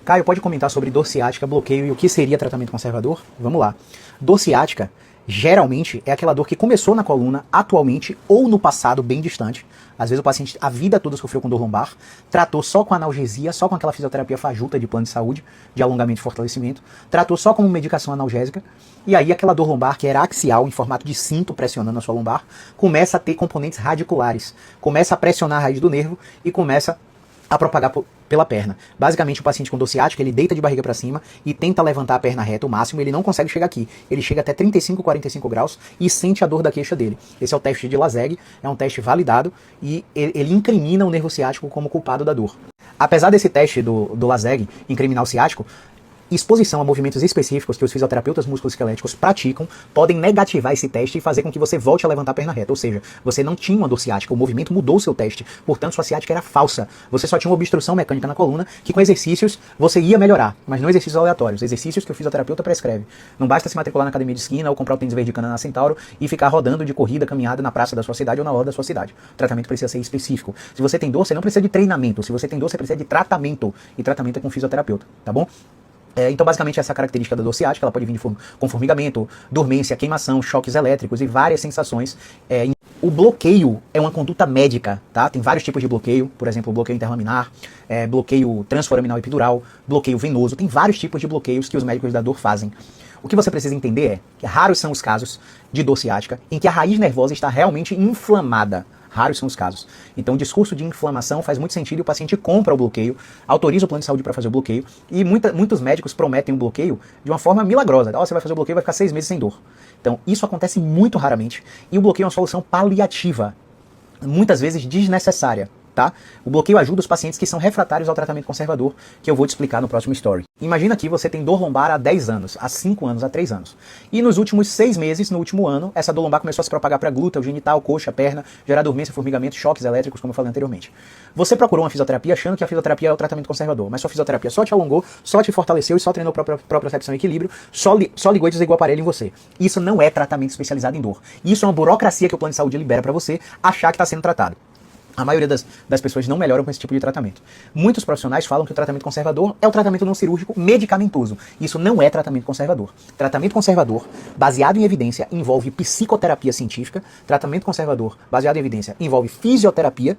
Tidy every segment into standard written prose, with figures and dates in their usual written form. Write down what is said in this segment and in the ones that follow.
Caio, pode comentar sobre dor ciática, bloqueio e o que seria tratamento conservador? Vamos lá. Dor ciática, geralmente, é aquela dor que começou na coluna, atualmente, ou no passado bem distante. Às vezes o paciente a vida toda sofreu com dor lombar, tratou só com analgesia, só com aquela fisioterapia fajuta de plano de saúde, de alongamento e fortalecimento, tratou só com medicação analgésica, e aí aquela dor lombar que era axial, em formato de cinto pressionando a sua lombar, começa a ter componentes radiculares, começa a pressionar a raiz do nervo e começa a propagar pela perna. Basicamente, o paciente com dor ciática, ele deita de barriga para cima e tenta levantar a perna reta o máximo, ele não consegue chegar aqui. Ele chega até 35, 45 graus e sente a dor da queixa dele. Esse é o teste de Lazeg, é um teste validado e ele incrimina o nervo ciático como culpado da dor. Apesar desse teste do Lazeg incriminar o ciático, exposição a movimentos específicos que os fisioterapeutas musculoesqueléticos praticam podem negativar esse teste e fazer com que você volte a levantar a perna reta. Ou seja, você não tinha uma dor ciática, o movimento mudou o seu teste, portanto sua ciática era falsa. Você só tinha uma obstrução mecânica na coluna que com exercícios você ia melhorar, mas não exercícios aleatórios, exercícios que o fisioterapeuta prescreve. Não basta se matricular na academia de esquina ou comprar o tênis verde cana na Centauro e ficar rodando de corrida, caminhada na praça da sua cidade ou na hora da sua cidade. O tratamento precisa ser específico. Se você tem dor, você não precisa de treinamento. Se você tem dor, você precisa de tratamento. E tratamento é com fisioterapeuta, tá bom? Então, basicamente, essa característica da dor ciática, ela pode vir com formigamento, dormência, queimação, choques elétricos e várias sensações. O bloqueio é uma conduta médica, tá? Tem vários tipos de bloqueio, por exemplo, bloqueio interlaminar, bloqueio transforaminal epidural, bloqueio venoso. Tem vários tipos de bloqueios que os médicos da dor fazem. O que você precisa entender é que raros são os casos de dor ciática em que a raiz nervosa está realmente inflamada. Raros são os casos. Então o discurso de inflamação faz muito sentido e o paciente compra o bloqueio, autoriza o plano de saúde para fazer o bloqueio e muitos médicos prometem um bloqueio de uma forma milagrosa. Você vai fazer o bloqueio e vai ficar 6 meses sem dor. Então isso acontece muito raramente e o bloqueio é uma solução paliativa, muitas vezes desnecessária. Tá? O bloqueio ajuda os pacientes que são refratários ao tratamento conservador, que eu vou te explicar no próximo story. Imagina que você tem dor lombar há 10 anos, há 5 anos, há 3 anos. E nos últimos 6 meses, no último ano, essa dor lombar começou a se propagar para glúteo, genital, coxa, perna, gerar dormência, formigamento, choques elétricos, como eu falei anteriormente. Você procurou uma fisioterapia achando que a fisioterapia é o tratamento conservador, mas sua fisioterapia só te alongou, só te fortaleceu e só treinou propriocepção e equilíbrio, só ligou e desligou o aparelho em você. Isso não é tratamento especializado em dor. Isso é uma burocracia que o plano de saúde libera para você achar que está sendo tratado. A maioria das pessoas não melhoram com esse tipo de tratamento. Muitos profissionais falam que o tratamento conservador é o tratamento não cirúrgico medicamentoso. Isso não é tratamento conservador. Tratamento conservador, baseado em evidência, envolve psicoterapia científica. Tratamento conservador, baseado em evidência, envolve fisioterapia.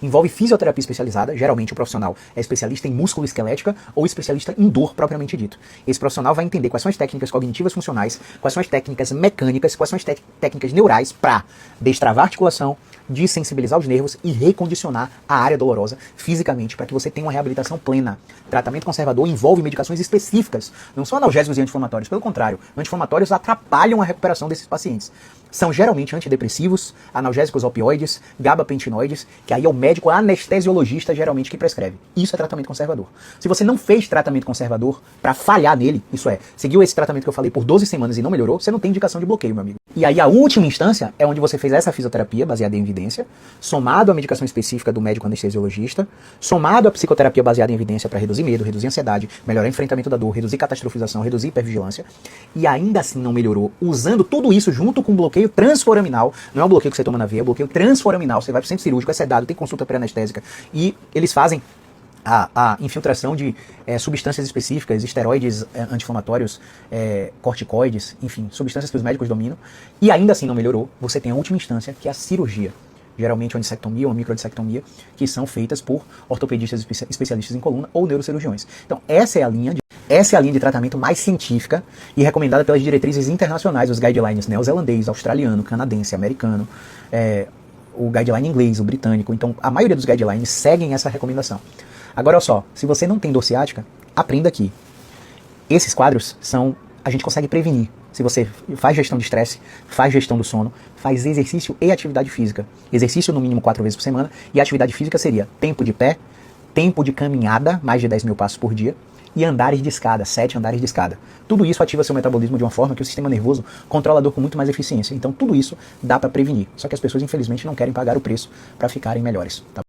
Envolve fisioterapia especializada, geralmente o profissional é especialista em músculo-esquelética ou especialista em dor propriamente dito. Esse profissional vai entender quais são as técnicas cognitivas funcionais, quais são as técnicas mecânicas, quais são as técnicas neurais para destravar a articulação, desensibilizar os nervos e recondicionar a área dolorosa fisicamente para que você tenha uma reabilitação plena. Tratamento conservador envolve medicações específicas, não são analgésicos e anti-inflamatórios, pelo contrário, anti-inflamatórios atrapalham a recuperação desses pacientes. São geralmente antidepressivos, analgésicos opioides, gabapentinoides, que aí é o médico anestesiologista geralmente que prescreve. Isso é tratamento conservador. Se você não fez tratamento conservador para falhar nele, isso é, seguiu esse tratamento que eu falei por 12 semanas e não melhorou, você não tem indicação de bloqueio, meu amigo. E aí a última instância é onde você fez essa fisioterapia baseada em evidência, somado à medicação específica do médico anestesiologista, somado à psicoterapia baseada em evidência para reduzir medo, reduzir ansiedade, melhorar o enfrentamento da dor, reduzir catastrofização, reduzir hipervigilância, e ainda assim não melhorou, usando tudo isso junto com bloqueio transforaminal, não é o bloqueio que você toma na veia, é o bloqueio transforaminal, você vai para o centro cirúrgico, é sedado, tem consulta pré-anestésica, e eles fazem a infiltração de substâncias específicas, esteroides anti-inflamatórios, corticoides, enfim, substâncias que os médicos dominam, e ainda assim não melhorou, você tem a última instância, que é a cirurgia. Geralmente uma dissectomia ou uma microdissectomia, que são feitas por ortopedistas especialistas em coluna ou neurocirurgiões. Então essa é a linha de tratamento mais científica e recomendada pelas diretrizes internacionais, os guidelines neozelandês, australiano, canadense, americano, o guideline inglês, o britânico. Então a maioria dos guidelines seguem essa recomendação. Agora olha só, se você não tem dor ciática, aprenda aqui. Esses quadros a gente consegue prevenir. Se você faz gestão de estresse, faz gestão do sono, faz exercício e atividade física. Exercício no mínimo 4 vezes por semana e atividade física seria tempo de pé, tempo de caminhada, mais de 10 mil passos por dia, e andares de escada, 7 andares de escada. Tudo isso ativa seu metabolismo de uma forma que o sistema nervoso controla a dor com muito mais eficiência. Então tudo isso dá para prevenir. Só que as pessoas infelizmente não querem pagar o preço para ficarem melhores. Tá?